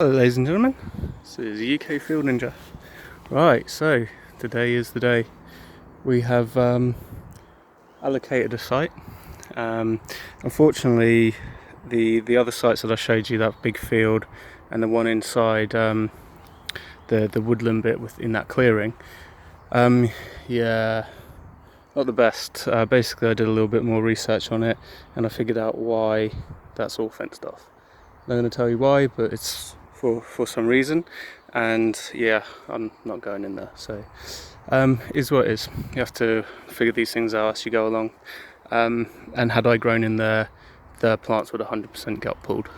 Hello ladies and gentlemen, this is UK Field Ninja. Right, so today is the day. We have allocated a site. Unfortunately, the other sites that I showed you, that big field and the one inside the woodland bit within that clearing, yeah, not the best. Basically I did a little bit more research on it and I figured out why that's all fenced off. I'm not going to tell you why, but it's for some reason, and yeah, I'm not going in there. So is what it is. You have to figure these things out as you go along. And had I grown in there, the plants would 100% get pulled.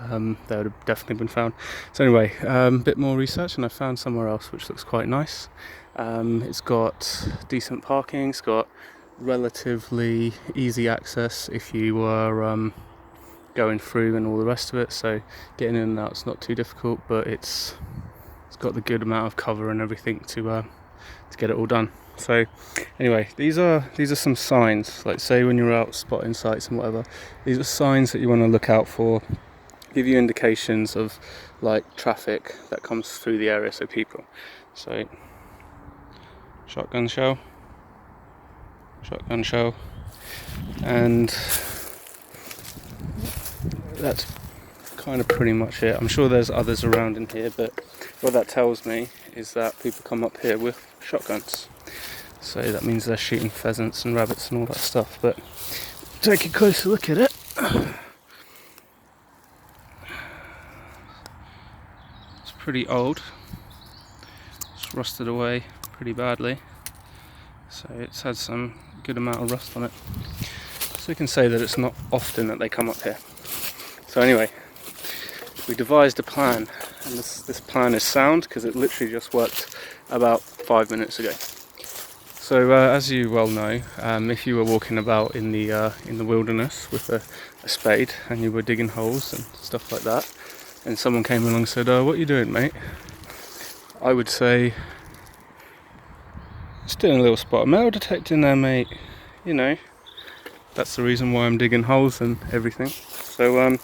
They would have definitely been found. So anyway, a bit more research and I found somewhere else which looks quite nice. It's got decent parking, it's got relatively easy access if you were going through and all the rest of it, so getting in and out's not too difficult, but it's got the good amount of cover and everything to get it all done. So anyway, these are some signs, like say when you're out spotting sites and whatever, these are signs that you want to look out for, give you indications of like traffic that comes through the area, so people. So shotgun shell, and that's kind of pretty much it. I'm sure there's others around in here, but what that tells me is that people come up here with shotguns. So that means they're shooting pheasants and rabbits and all that stuff. But take a closer look at it. It's pretty old. It's rusted away pretty badly. So it's had some good amount of rust on it. So you can say that it's not often that they come up here. So anyway, we devised a plan, and this plan is sound because it literally just worked about 5 minutes ago. So as you well know, if you were walking about in the wilderness with a spade and you were digging holes and stuff like that, and someone came along and said, "Oh, what are you doing, mate?" I would say, "Just doing a little spot of metal detecting there, mate. You know, that's the reason why I'm digging holes and everything." So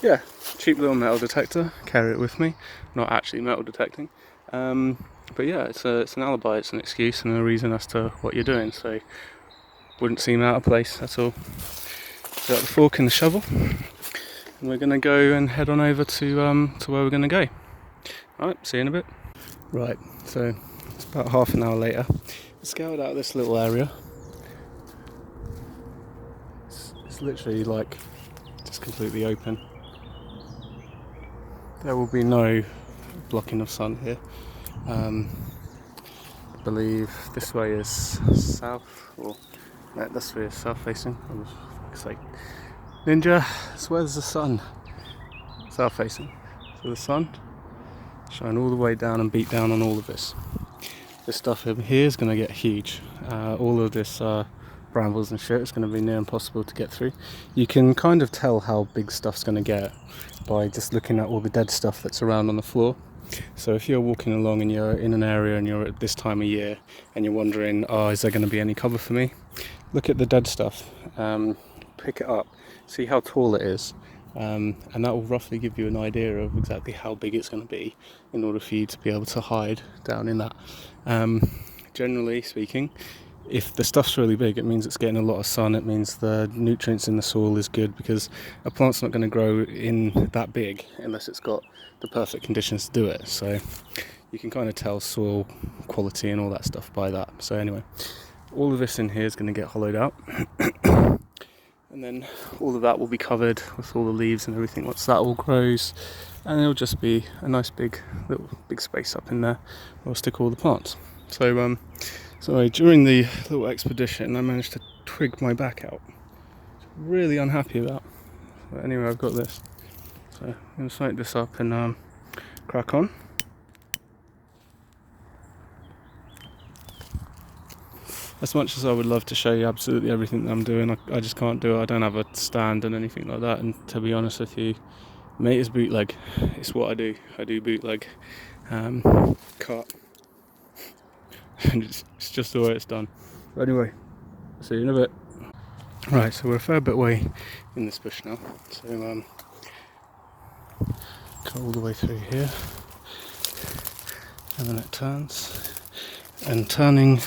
yeah, cheap little metal detector, carry it with me. Not actually metal detecting, but yeah, it's an alibi, it's an excuse and a reason as to what you're doing, so wouldn't seem out of place at all. So got the fork and the shovel, and we're gonna go and head on over to where we're gonna go. Alright, see you in a bit. Right, so it's about half an hour later. I scouted out this little area. It's literally like just completely open. There will be no blocking of sun here. I believe this way is south, or no, this way is south facing. For fuck's sake. Ninja, so where's the sun? South facing. So the sun shine all the way down and beat down on all of this. This stuff over here is going to get huge. All of this brambles and shit is going to be near impossible to get through. You can kind of tell how big stuff's going to get by just looking at all the dead stuff that's around on the floor. So if you're walking along and you're in an area and you're at this time of year and you're wondering, oh, is there going to be any cover for me? Look at the dead stuff, pick it up, see how tall it is, and that will roughly give you an idea of exactly how big it's going to be in order for you to be able to hide down in that. Generally speaking, if the stuff's really big, it means it's getting a lot of sun. It means the nutrients in the soil is good, because a plant's not going to grow in that big unless it's got the perfect conditions to do it. So you can kind of tell soil quality and all that stuff by that. So anyway, all of this in here is going to get hollowed out and then all of that will be covered with all the leaves and everything once that all grows, and it'll just be a nice big space up in there where I'll stick all the plants. So so during the little expedition I managed to twig my back out, really unhappy about, but anyway I've got this, so I'm going to smoke this up and crack on. As much as I would love to show you absolutely everything that I'm doing, I just can't do it. I don't have a stand and anything like that, and to be honest with you, mate, it's bootleg. It's what I do bootleg, cut, and it's just the way it's done. But anyway, see you in a bit. Right, so we're a fair bit away in this bush now, so cut all the way through here, and then it turns. And turning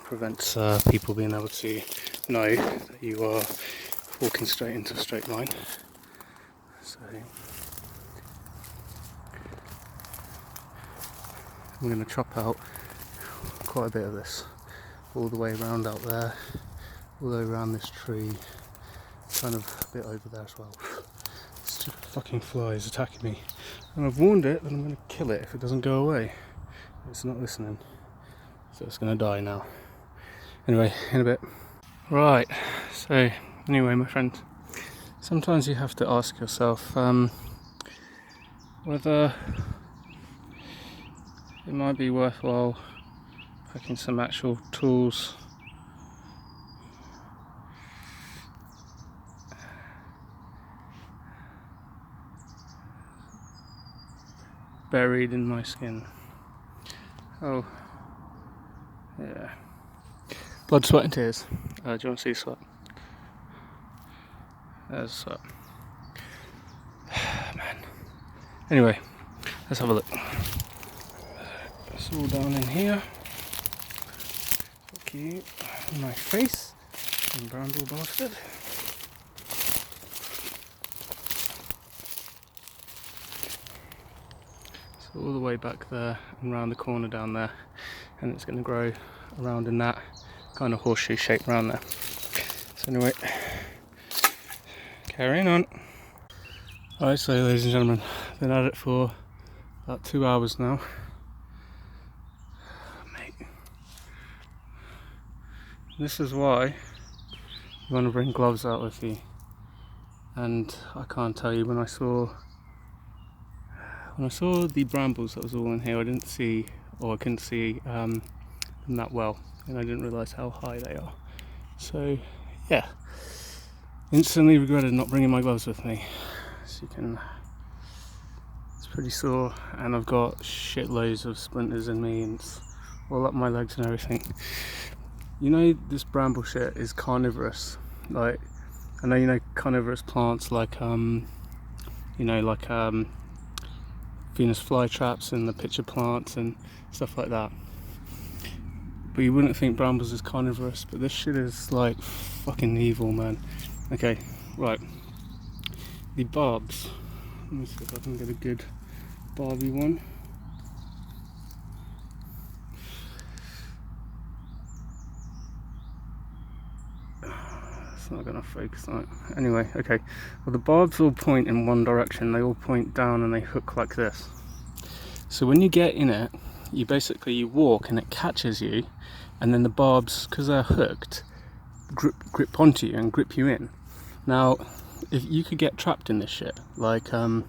prevents people being able to know that you are walking straight into a straight line. So I'm going to chop out quite a bit of this, all the way around out there, all the way around this tree, kind of a bit over there as well. Stupid fucking fly is attacking me, and I've warned it that I'm going to kill it if it doesn't go away. It's not listening, so it's going to die now. Anyway, in a bit. Right, so anyway, my friend, sometimes you have to ask yourself whether it might be worthwhile packing some actual tools buried in my skin. Oh, yeah. Blood, sweat and tears. Do you want to see sweat? There's sweat. Man. Anyway, let's have a look. It's all down in here. Fuck you. My face. And Bramble bastard. So all the way back there and round the corner down there, and it's going to grow around in that kind of horseshoe shape around there. So anyway, carrying on. Alright, so ladies and gentlemen, I've been at it for about 2 hours now. Mate, this is why you want to bring gloves out with you. And I can't tell you, when I saw the brambles that was all in here, I couldn't see them that well, and I didn't realise how high they are. So yeah, instantly regretted not bringing my gloves with me. As you can, it's pretty sore, and I've got shitloads of splinters in me and it's all up my legs and everything. You know, this bramble shit is carnivorous. Like, I know you know carnivorous plants like Venus flytraps and the pitcher plants and stuff like that. But you wouldn't think brambles is carnivorous, but this shit is like fucking evil, man. Okay, right. The barbs. Let me see if I can get a good barby one. It's not gonna focus on it. Anyway, okay. Well, the barbs all point in one direction. They all point down and they hook like this. So when you get in it, you walk and it catches you, and then the barbs, because they're hooked, grip onto you and grip you in. Now, if you could get trapped in this shit, like, and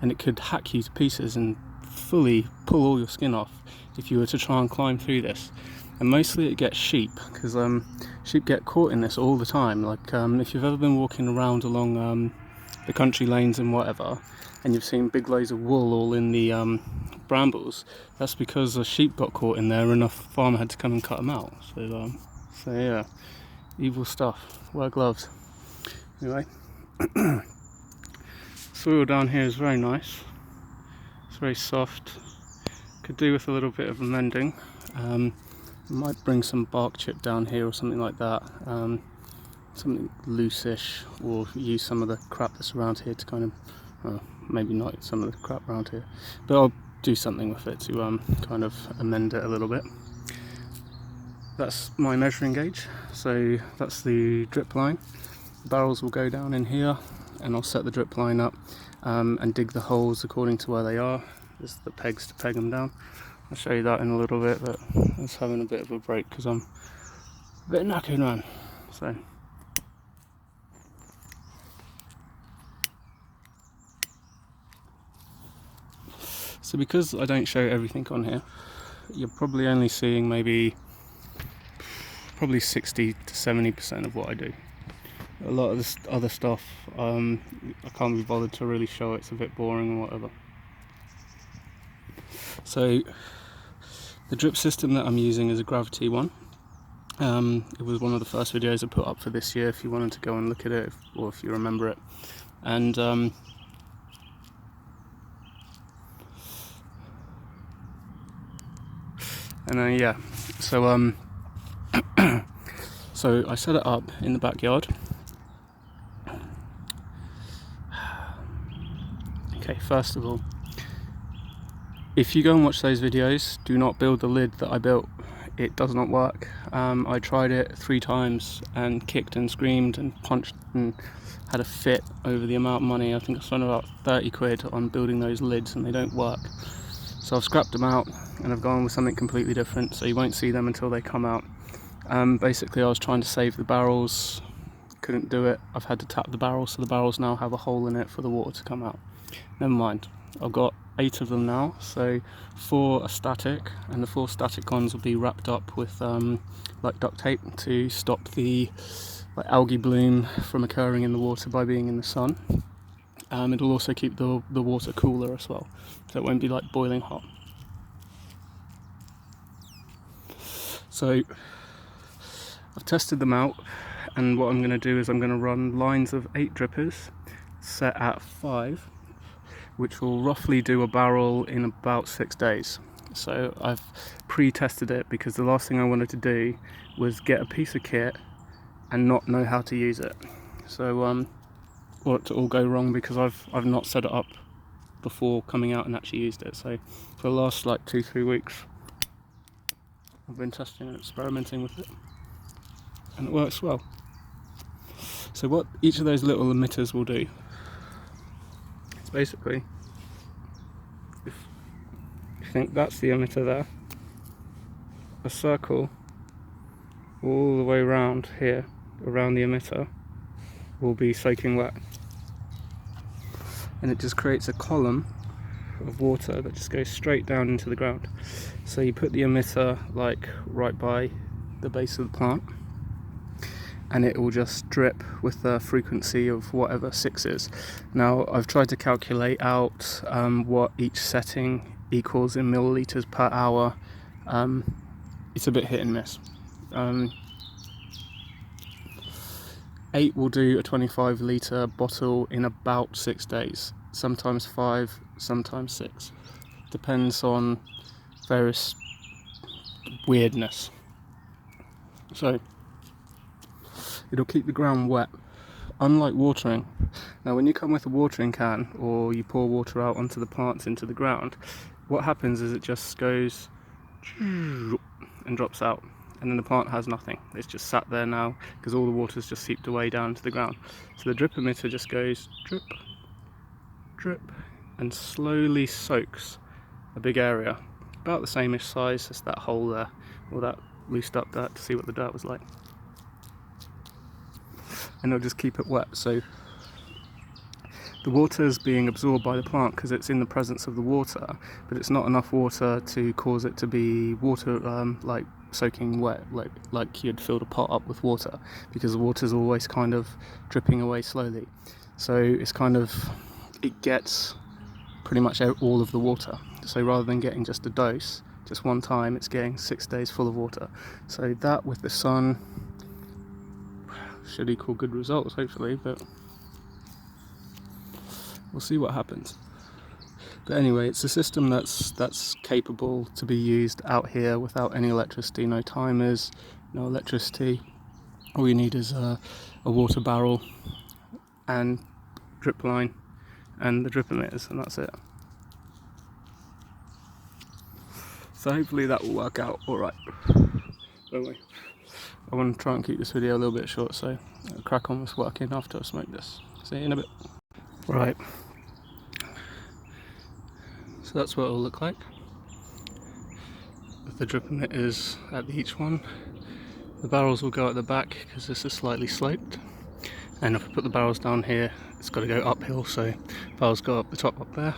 it could hack you to pieces and fully pull all your skin off if you were to try and climb through this. And mostly it gets sheep, because sheep get caught in this all the time. Like, if you've ever been walking around along the country lanes and whatever, and you've seen big loads of wool all in the brambles, that's because a sheep got caught in there and a farmer had to come and cut them out. So yeah, evil stuff. Wear gloves. Anyway, soil down here is very nice. It's very soft. Could do with a little bit of amending. Might bring some bark chip down here or something like that. Something loose-ish, or use some of the crap that's around here to kind of, maybe not some of the crap around here, but I'll do something with it to kind of amend it a little bit. That's my measuring gauge, so that's the drip line. The barrels will go down in here, and I'll set the drip line up and dig the holes according to where they are. There's the pegs to peg them down. I'll show you that in a little bit, but I was having a bit of a break because I'm a bit knackered, man. So because I don't show everything on here, you're probably only seeing probably 60 to 70% of what I do. A lot of this other stuff, I can't be bothered to really show. It's a bit boring and whatever. So the drip system that I'm using is a gravity one. It was one of the first videos I put up for this year, if you wanted to go and look at it, or if you remember it. And And then yeah, so so I set it up in the backyard. Okay, first of all, if you go and watch those videos, do not build the lid that I built. It does not work. I tried it 3 times and kicked and screamed and punched and had a fit over the amount of money. I think I spent about 30 quid on building those lids and they don't work. So I've scrapped them out and I've gone with something completely different, so you won't see them until they come out. Basically I was trying to save the barrels, couldn't do it. I've had to tap the barrels, so the barrels now have a hole in it for the water to come out. Never mind, I've got 8 of them now, so 4 are static, and the 4 static ones will be wrapped up with like duct tape to stop the algae bloom from occurring in the water by being in the sun. It'll also keep the water cooler as well, so it won't be like boiling hot. So I've tested them out, and what I'm going to do is I'm going to run lines of 8 drippers set at 5, which will roughly do a barrel in about 6 days. So I've pre-tested it because the last thing I wanted to do was get a piece of kit and not know how to use it. So for it to all go wrong because I've not set it up before coming out and actually used it. So for the last like 2-3 weeks I've been testing and experimenting with it, and it works well. So what each of those little emitters will do, it's basically, if you think that's the emitter there, a circle all the way around here, around the emitter, will be soaking wet. And it just creates a column of water that just goes straight down into the ground. So you put the emitter like right by the base of the plant, and it will just drip with the frequency of whatever 6 is. Now I've tried to calculate out what each setting equals in milliliters per hour. It's a bit hit and miss. 8 will do a 25 litre bottle in about 6 days, sometimes 5, sometimes 6. Depends on various weirdness. So it'll keep the ground wet, unlike watering. Now when you come with a watering can or you pour water out onto the plants into the ground, what happens is it just goes and drops out, and then the plant has nothing. It's just sat there now because all the water's just seeped away down to the ground. So the drip emitter just goes drip, drip, and slowly soaks a big area, about the same-ish size as that hole there, or that loosed up that to see what the dirt was like. And it'll just keep it wet, so the water is being absorbed by the plant because it's in the presence of the water, but it's not enough water to cause it to be water like soaking wet, like you'd filled a pot up with water, because the water's always kind of dripping away slowly. So it's kind of, it gets pretty much all of the water. So rather than getting just a dose, just one time, it's getting 6 days full of water. So that with the sun should equal good results, hopefully, but we'll see what happens. But anyway, it's a system that's capable to be used out here without any electricity, no timers, no electricity. All you need is a water barrel and drip line and the drip emitters, and that's it. So hopefully that will work out alright. Anyway, I want to try and keep this video a little bit short, so I'll crack on with working after I smoke this. See you in a bit. Right. So that's what it'll look like with the drip emitters at each one. The barrels will go at the back because this is slightly sloped, and if I put the barrels down here, it's got to go uphill, so barrels go up the top up there.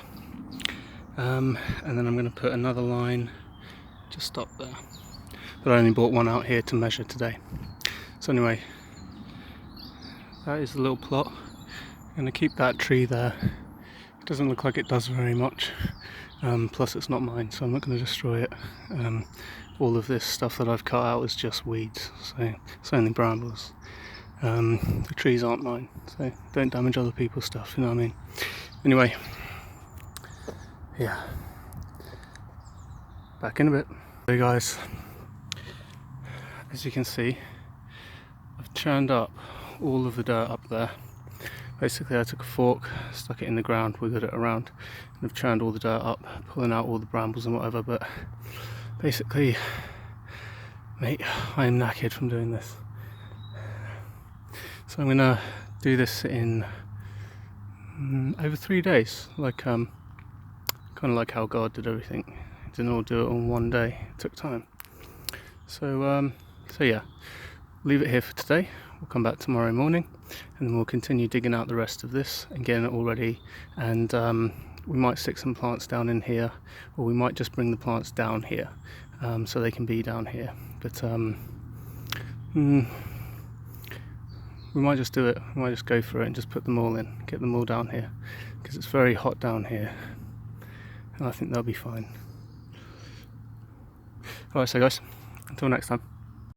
And then I'm going to put another line just up there. But I only bought one out here to measure today. So anyway, that is the little plot. I'm going to keep that tree there. It doesn't look like it does very much. Plus it's not mine, so I'm not going to destroy it. All of this stuff that I've cut out is just weeds, so it's only brambles. The trees aren't mine, so don't damage other people's stuff, you know what I mean? Anyway, yeah. Back in a bit. Hey guys, as you can see, I've churned up all of the dirt up there. Basically I took a fork, stuck it in the ground, wiggled it around, and I've churned all the dirt up, pulling out all the brambles and whatever. But basically, mate, I am knackered from doing this. So I'm gonna do this in over 3 days, like kind of like how God did everything. He didn't all do it on one day, it took time. So yeah, leave it here for today. We'll come back tomorrow morning and then we'll continue digging out the rest of this and getting it all ready. And we might stick some plants down in here, or we might just bring the plants down here so they can be down here. But we might just do it. We might just go for it and just put them all in, get them all down here, because it's very hot down here and I think they'll be fine. Alright, so guys, until next time.